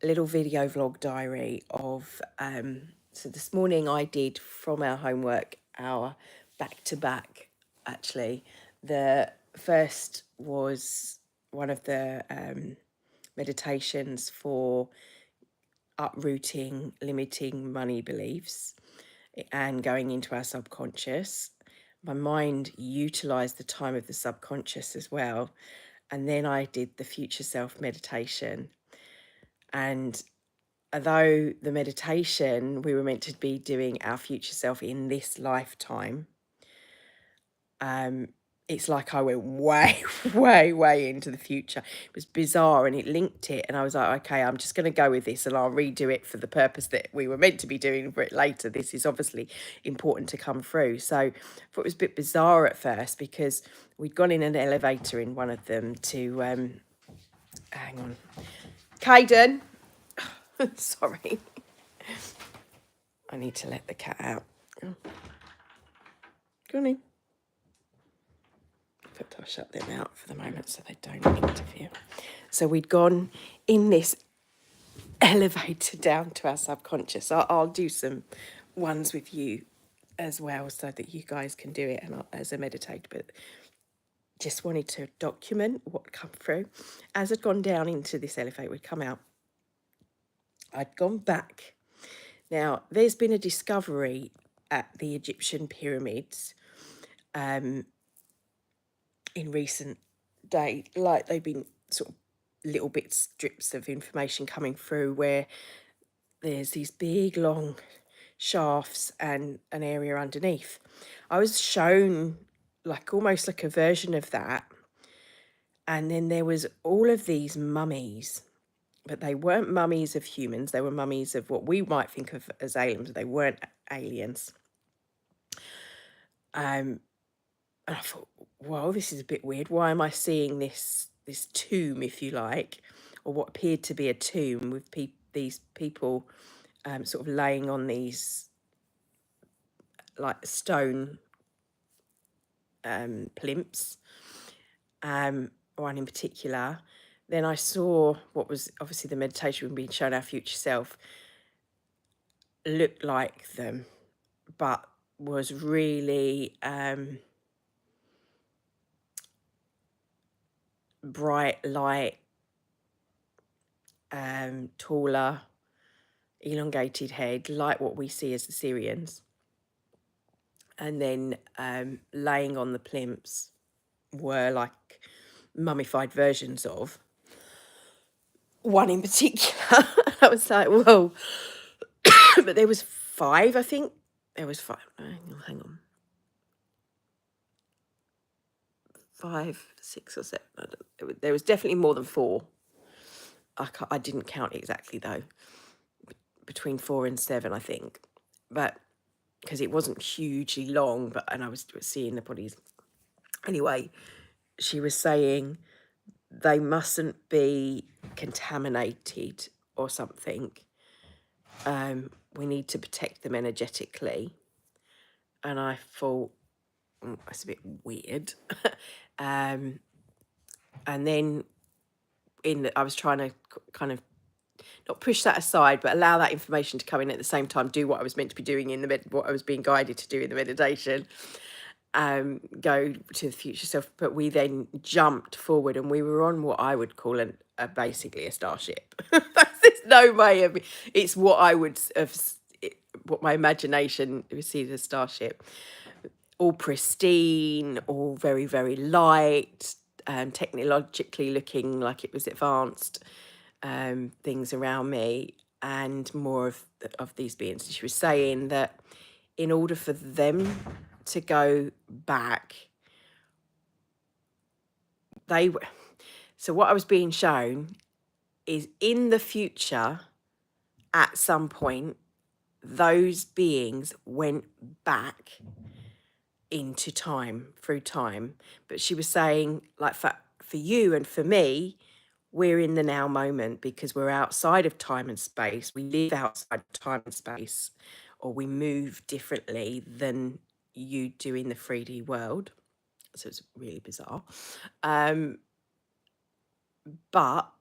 little video vlog diary of, so this morning I did from our homework hour back to back, actually. The first was one of the meditations for uprooting limiting money beliefs and going into our subconscious. My mind utilized the time of the subconscious as well. And then I did the future self meditation. And although the meditation, we were meant to be doing our future self in this lifetime, it's like I went way, way into the future. It was bizarre, and it linked it. And I was like, okay, I'm just going to go with this and I'll redo it for the purpose that we were meant to be doing for it later. This is obviously important to come through. So I thought it was a bit bizarre at first because we'd gone in an elevator in one of them to, hang on, Caden, sorry. I need to let the cat out. Go on in. But I'll shut them out for the moment so they don't interfere. So we'd gone in this elevator down to our subconscious. I'll do some ones with you as well so that you guys can do it and as a meditator, but just wanted to document what come through. As I'd gone down into this elevator, we'd come out. I'd gone back. Now, there's been a discovery at the Egyptian pyramids in recent days, like they've been sort of little bits, strips of information coming through where there's these big long shafts and an area underneath. I was shown like almost like a version of that, and then there was all of these mummies, but they weren't mummies of humans, they were mummies of what we might think of as aliens. They weren't aliens. And I thought, well, this is a bit weird. Why am I seeing this tomb, if you like, or what appeared to be a tomb with these people sort of laying on these like stone plinths, one in particular. Then I saw what was obviously the meditation being shown our future self looked like them, but was really bright light, taller, elongated head, like what we see as the Syrians. And then laying on the plinths were like mummified versions of one in particular. I was like, whoa. But there was 5, I think. There was 5. Hang on. 5, 6 or 7. There was definitely more than 4. I didn't count exactly though. Between 4 and 7, I think. But because it wasn't hugely long, and I was seeing the bodies. Anyway, she was saying they mustn't be contaminated or something. We need to protect them energetically. And I thought, that's a bit weird. And then I was trying to kind of not push that aside, but allow that information to come in at the same time, do what I was meant to be doing in what I was being guided to do in the meditation, go to the future self. But we then jumped forward and we were on what I would call basically a starship. There's no way of it's what I would have, what my imagination would see as a starship. All pristine, all very, very light, technologically looking like it was advanced. Things around me, and more of these beings. She was saying that in order for them to go back, so what I was being shown is in the future, at some point, those beings went back into time, through time. But she was saying, like, for you and for me, we're in the now moment because we're outside of time and space. We live outside of time and space, or we move differently than you do in the 3D world. So it's really bizarre. But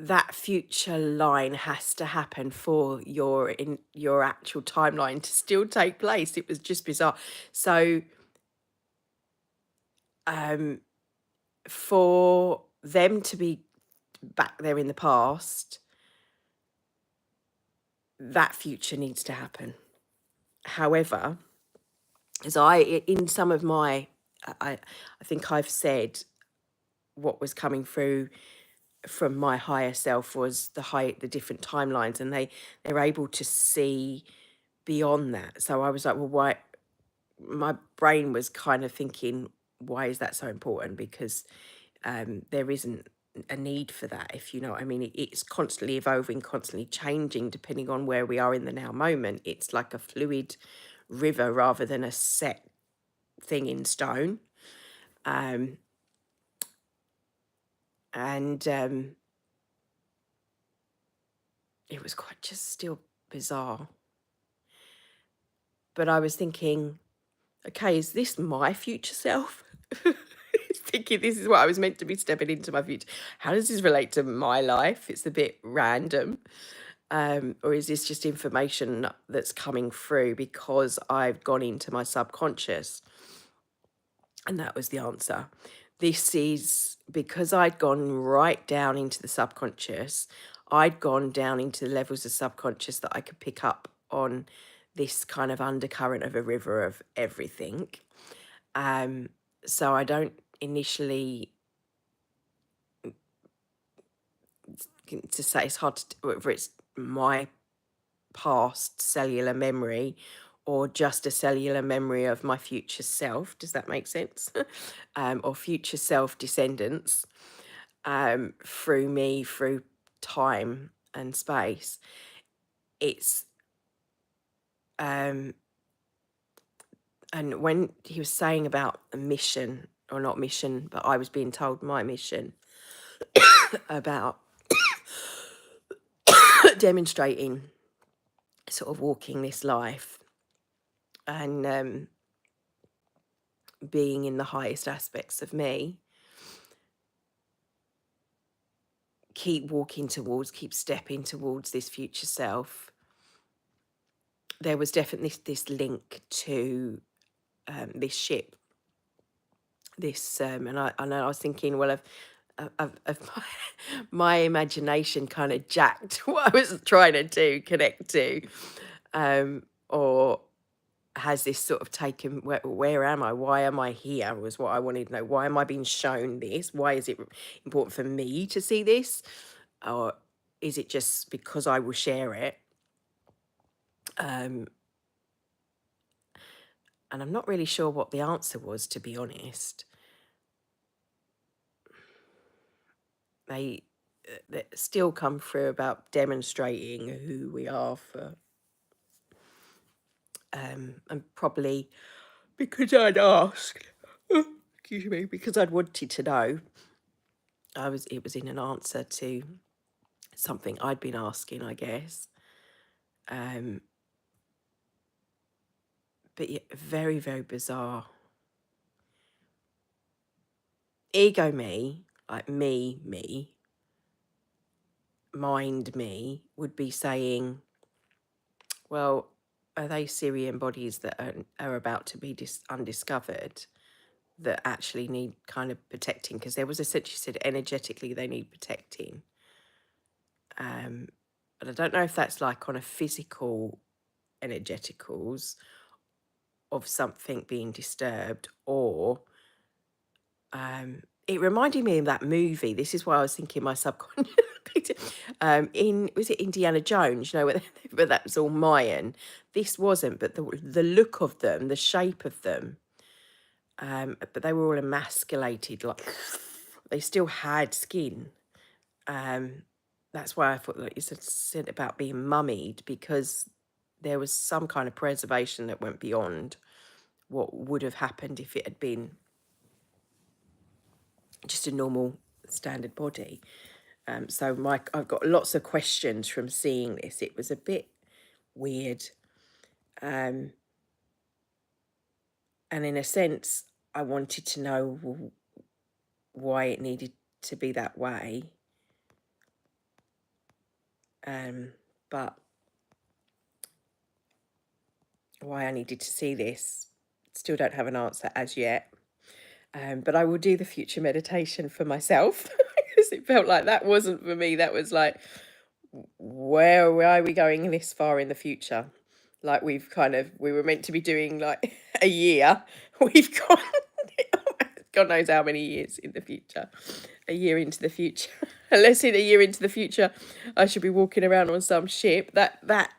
that future line has to happen for your actual timeline to still take place. It was just bizarre. So um for them to be back there in the past, that future needs to happen. However, as in some of my, I think I've said what was coming through from my higher self was the different timelines, and they're able to see beyond that. So I was like, well, why? My brain was kind of thinking, why is that so important? Because there isn't a need for that, if you know what I mean. It's constantly evolving, constantly changing, depending on where we are in the now moment. It's like a fluid river rather than a set thing in stone. Um, and it was quite just still bizarre. But I was thinking, okay, is this my future self? Thinking this is what I was meant to be stepping into my future. How does this relate to my life? It's a bit random. Or is this just information that's coming through because I've gone into my subconscious? And that was the answer. This is because I'd gone right down into the subconscious. I'd gone down into the levels of subconscious that I could pick up on this kind of undercurrent of a river of everything. So I don't initially, to say, it's hard to whether it's my past cellular memory or just a cellular memory of my future self. Does that make sense? Or future self descendants through me, through time and space. It's and when he was saying about a mission, or not mission, but I was being told my mission about demonstrating, sort of walking this life and being in the highest aspects of me, keep walking towards, keep stepping towards this future self. There was definitely this link to this ship, and I know I was thinking, well, of my imagination kind of jacked what I was trying to do, connect to, or has this sort of taken, where am I? Why am I here? Was what I wanted to know. Why am I being shown this? Why is it important for me to see this? Or is it just because I will share it? And I'm not really sure what the answer was, to be honest. They still come through about demonstrating who we are for, and probably because I'd asked, excuse me, because I'd wanted to know. It was in an answer to something I'd been asking, I guess. But yeah, very, very bizarre. Ego me, like me, mind me, would be saying, well, are they Syrian bodies that are about to be undiscovered that actually need kind of protecting? Because there was essentially said energetically they need protecting. But I don't know if that's like on a physical energeticals of something being disturbed, or it reminded me of that movie. This is why I was thinking my subconscious. Was it Indiana Jones? You know, where that was all Mayan. This wasn't, but the look of them, the shape of them, but they were all emasculated, like they still had skin. That's why I thought, like you said about being mummied, because there was some kind of preservation that went beyond what would have happened if it had been just a normal standard body. So I've got lots of questions from seeing this. It was a bit weird. And in a sense, I wanted to know why it needed to be that way. But why I needed to see this, still don't have an answer as yet. But I will do the future meditation for myself because it felt like that wasn't for me. That was like, where are we going this far in the future? Like we were meant to be doing like a year. We've gone, God knows how many years in the future. A year into the future. Unless in a year into the future, I should be walking around on some ship. That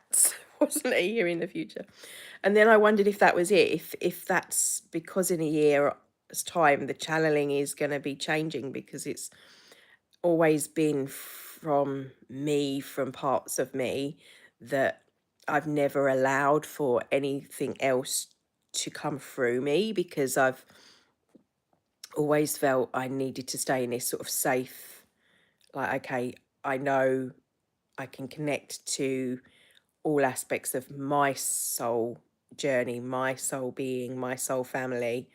wasn't a year in the future. And then I wondered if that was it. If that's because in a year's time the channeling is going to be changing, because it's always been from me, from parts of me that I've never allowed for anything else to come through me, because I've always felt I needed to stay in this sort of safe, like, okay, I know I can connect to all aspects of my soul journey, my soul being, my soul family,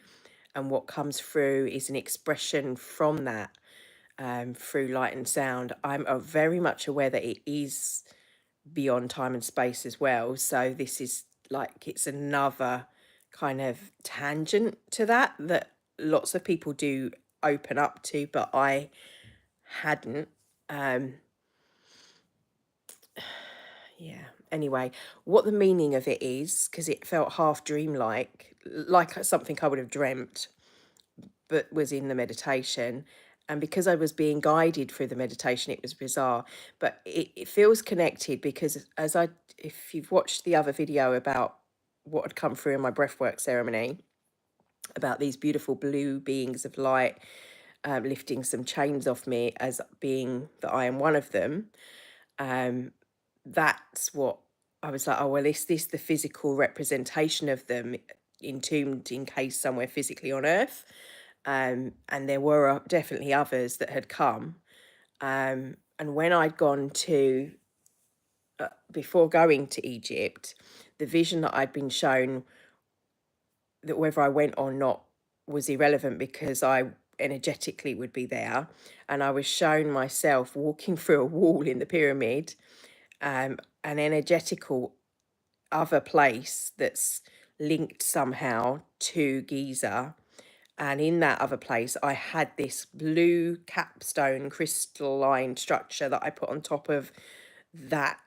and what comes through is an expression from that, through light and sound. I'm very much aware that it is beyond time and space as well. So this is like, it's another kind of tangent to that lots of people do open up to, but I hadn't. Yeah. Anyway, what the meaning of it is, because it felt half dreamlike, like something I would have dreamt, but was in the meditation. And because I was being guided through the meditation, it was bizarre. But it feels connected, because if you've watched the other video about what had come through in my breathwork ceremony, about these beautiful blue beings of light, lifting some chains off me as being that I am one of them. That's what I was like, oh, well, is this the physical representation of them entombed, encased somewhere physically on Earth? And there were definitely others that had come. And when I'd gone to, before going to Egypt, the vision that I'd been shown, that whether I went or not was irrelevant, because I energetically would be there. And I was shown myself walking through a wall in the pyramid, an energetical other place that's linked somehow to Giza. And in that other place, I had this blue capstone crystalline structure that I put on top of that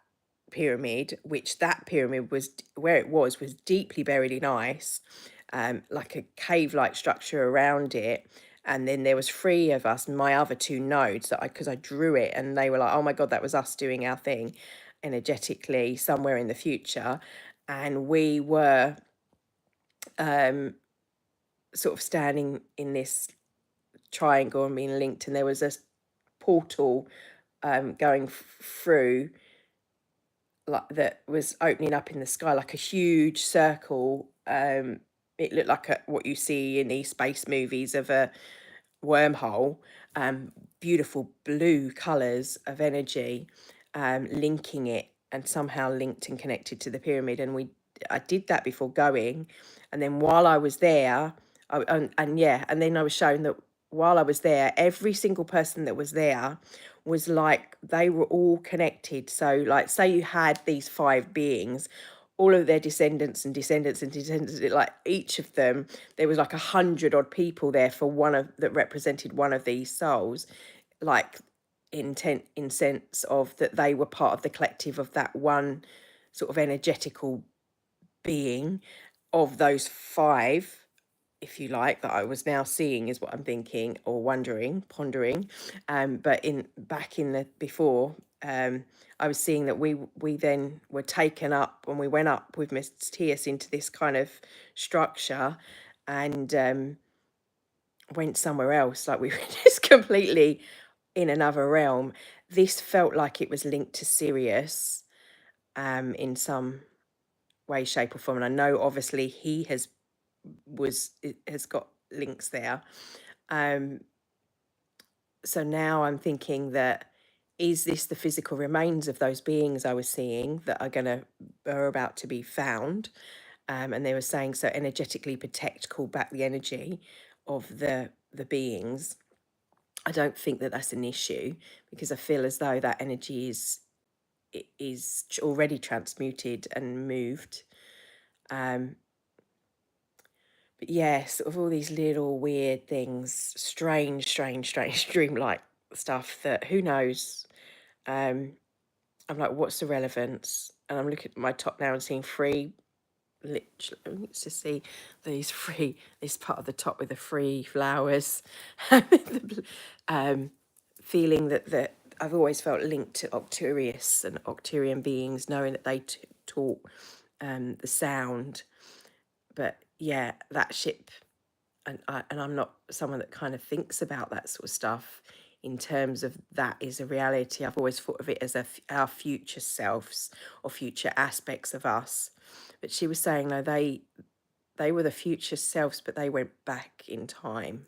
pyramid, which that pyramid was, where it was deeply buried in ice, like a cave-like structure around it. And then there was three of us, my other two nodes, that because I drew it, and they were like, oh my God, that was us doing our thing energetically somewhere in the future. And we were sort of standing in this triangle and being linked, and there was a portal going through, like, that was opening up in the sky like a huge circle. It looked like what you see in these space movies of a wormhole. Beautiful blue colors of energy, linking it, and somehow linked and connected to the pyramid. And I did that before going, and then while I was there, and then I was shown that while I was there, every single person that was there was like they were all connected. So, like, say you had these five beings, all of their descendants and descendants and descendants, like each of them, there was like 100 odd people there for one of that represented one of these souls, like in sense of that they were part of the collective of that one sort of energetical being of those five, if you like, that I was now seeing, is what I'm thinking, or wondering, pondering. But in back in the before, I was seeing that we then were taken up, when we went up with Miss Tias into this kind of structure, and went somewhere else. Like, we were just completely in another realm. This felt like it was linked to Sirius, in some way, shape, or form. And I know obviously he has got links there. So now I'm thinking that, is this the physical remains of those beings I was seeing that are about to be found? And they were saying, so energetically protect, call back the energy of the beings. I don't think that that's an issue, because I feel as though that energy is is already transmuted and moved. But yeah, sort of all these little weird things, strange dreamlike stuff that who knows. I'm like, what's the relevance? And I'm looking at my top now and seeing three, literally, let's just see these three, this part of the top with the three flowers. um, Feeling that I've always felt linked to Octurius and Octurian beings, knowing that they taught the sound. But yeah, that ship, and I'm not someone that kind of thinks about that sort of stuff in terms of that is a reality. I've always thought of it as our future selves or future aspects of us. But she was saying, no, they were the future selves, but they went back in time.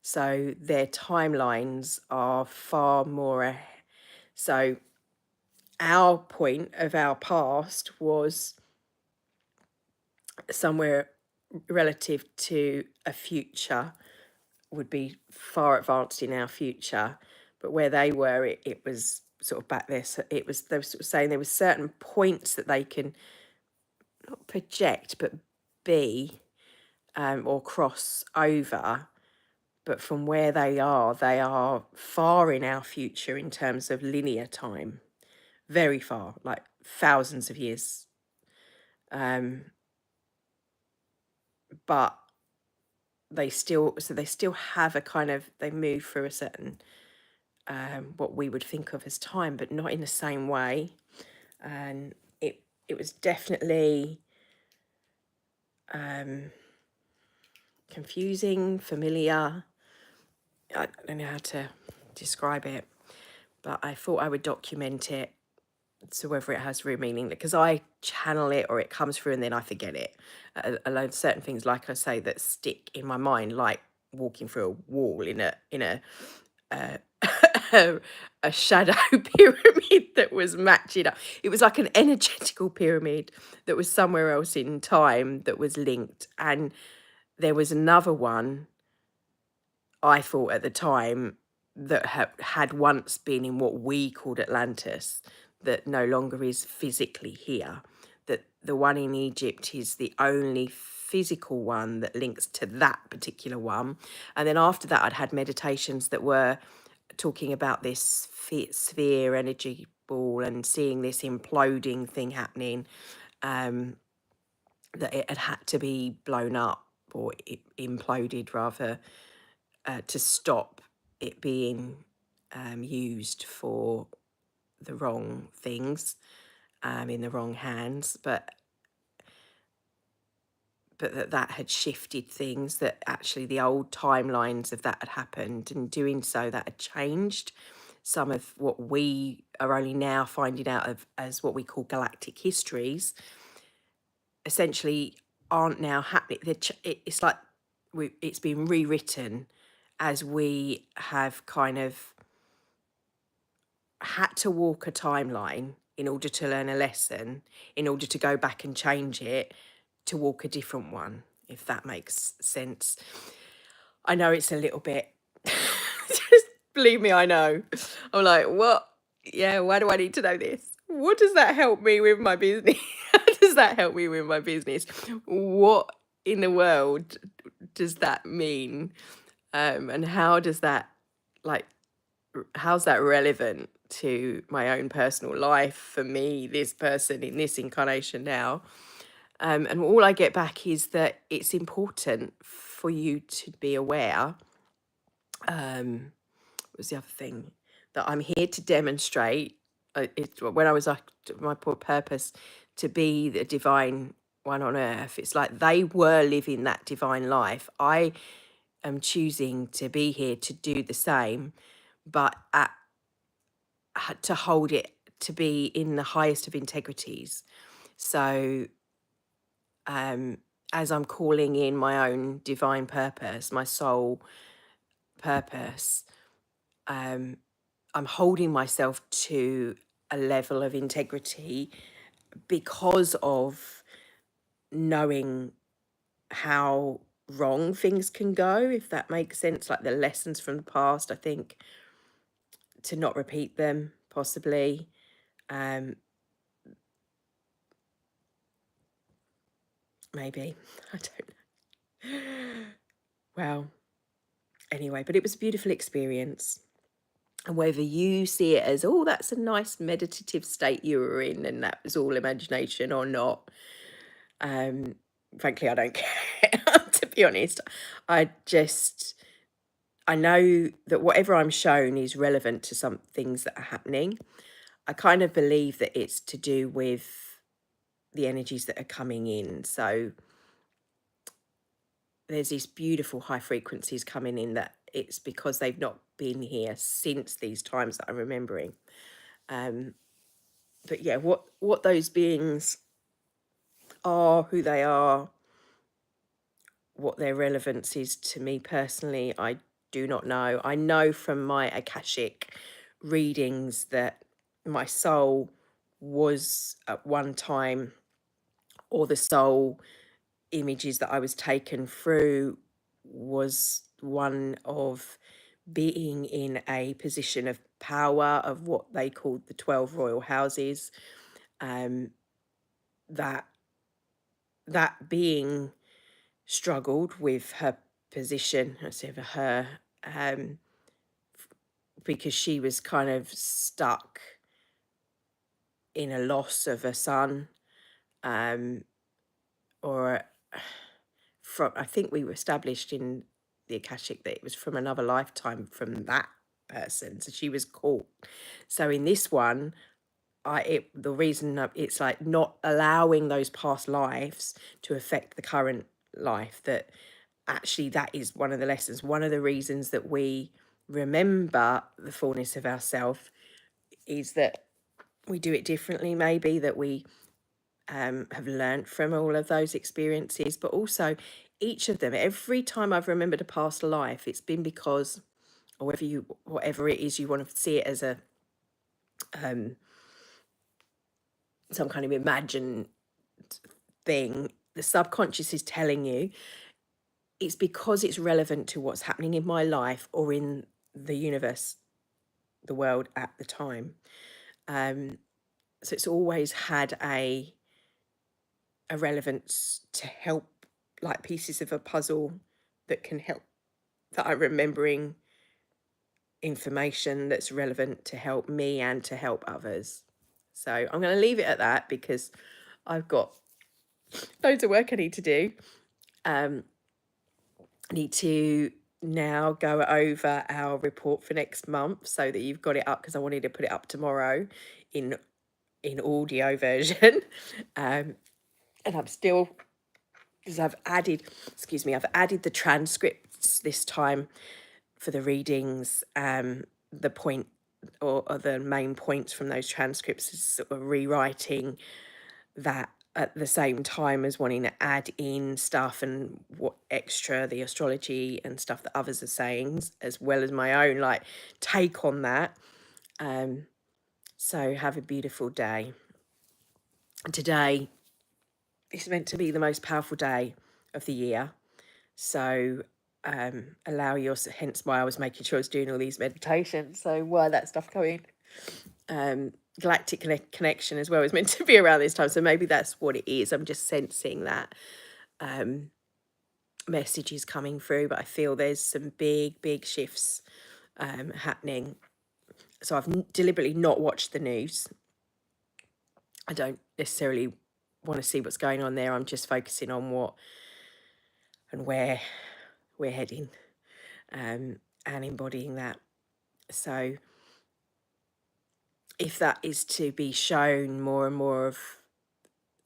So their timelines are far more. So our point of our past was somewhere relative to a future would be far advanced in our future, but where they were, it was sort of back there. So it was, they were sort of saying there were certain points that they can not project but be or cross over, but from where they are far in our future in terms of linear time, very far, like thousands of years. But they still have a kind of, they move through a certain what we would think of as time, but not in the same way. And it was definitely confusing, familiar. I don't know how to describe it, but I thought I would document it. So whether it has real meaning, because I channel it or it comes through and then I forget it. Alone certain things, like I say, that stick in my mind, like walking through a wall in a a shadow pyramid that was matching up. It was like an energetical pyramid that was somewhere else in time that was linked. And there was another one, I thought at the time, that had once been in what we called Atlantis, that no longer is physically here. That the one in Egypt is the only physical one that links to that particular one. And then after that, I'd had meditations that were talking about this sphere energy ball and seeing this imploding thing happening, that it had to be blown up, or it imploded rather, to stop it being used for the wrong things, in the wrong hands, but that had shifted things, that actually the old timelines of that had happened, and doing so that had changed some of what we are only now finding out of as what we call galactic histories, essentially aren't now happening. It's like it's been rewritten as we have kind of had to walk a timeline in order to learn a lesson, in order to go back and change it, to walk a different one, if that makes sense. I know it's a little bit, just believe me, I know. I'm like, what? Yeah, why do I need to know this? What does that help me with my business? How does that help me with my business? What in the world does that mean? And how does that, like, how's that relevant to my own personal life, for me, this person in this incarnation now? And all I get back is that it's important for you to be aware. What was the other thing? That I'm here to demonstrate. When I was like, my poor purpose to be the divine one on earth. It's like they were living that divine life. I am choosing to be here to do the same, but to hold it to be in the highest of integrities. So as I'm calling in my own divine purpose, my soul purpose, I'm holding myself to a level of integrity because of knowing how wrong things can go, if that makes sense, like the lessons from the past, I think, to not repeat them, possibly. Um, maybe. I don't know. Well, anyway, but it was a beautiful experience. And whether you see it as, oh, that's a nice meditative state you were in and that was all imagination or not, um, frankly, I don't care, to be honest. I just, I know that whatever I'm shown is relevant to some things that are happening. I kind of believe that it's to do with the energies that are coming in. So there's these beautiful high frequencies coming in that it's because they've not been here since these times that I'm remembering. But yeah, what those beings are, who they are, what their relevance is to me personally, I do not know. I know from my Akashic readings that my soul was at one time, or the soul images that I was taken through was one of being in a position of power of what they called the 12 royal houses. Um, that that being struggled with her position, I say for her, um, because she was kind of stuck in a loss of a son, um, or from, I think we were established in the Akashic that it was from another lifetime from that person. So she was caught. So in this one, the reason it's like not allowing those past lives to affect the current life, that actually that is one of the lessons, one of the reasons that we remember the fullness of ourself is that we do it differently, maybe that we have learned from all of those experiences, but also each of them, every time I've remembered a past life, it's been because, or whatever it is you want to see it as, a some kind of imagined thing, the subconscious is telling you it's because it's relevant to what's happening in my life or in the universe, the world at the time. So it's always had a relevance to help, like pieces of a puzzle that can help, that I'm remembering information that's relevant to help me and to help others. So I'm going to leave it at that because I've got loads of work I need to do. I need to now go over our report for next month so that you've got it up, because I wanted to put it up tomorrow in audio version. And I'm still, because I've added the transcripts this time for the readings. The point, or the main points from those transcripts, is sort of rewriting that at the same time as wanting to add in stuff and what extra the astrology and stuff that others are saying, as well as my own like take on that. So have a beautiful day. Today is meant to be the most powerful day of the year. So allow yourself, hence why I was making sure I was doing all these meditations. So why that stuff going. Galactic connection as well is meant to be around this time. So maybe that's what it is. I'm just sensing that messages coming through, but I feel there's some big shifts happening. So I've deliberately not watched the news. I don't necessarily want to see what's going on there. I'm just focusing on what and where we're heading, and embodying that. So if that is to be shown more and more of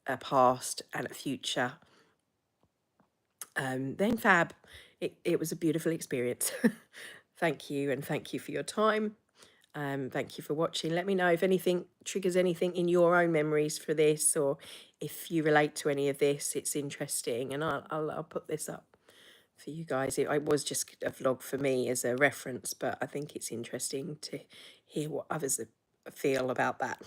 a past and a future, then fab. It was a beautiful experience. Thank you, and thank you for your time. Thank you for watching. Let me know if anything triggers anything in your own memories for this, or if you relate to any of this. It's interesting, and I'll put this up for you guys. It was just a vlog for me as a reference, but I think it's interesting to hear what others feel about that.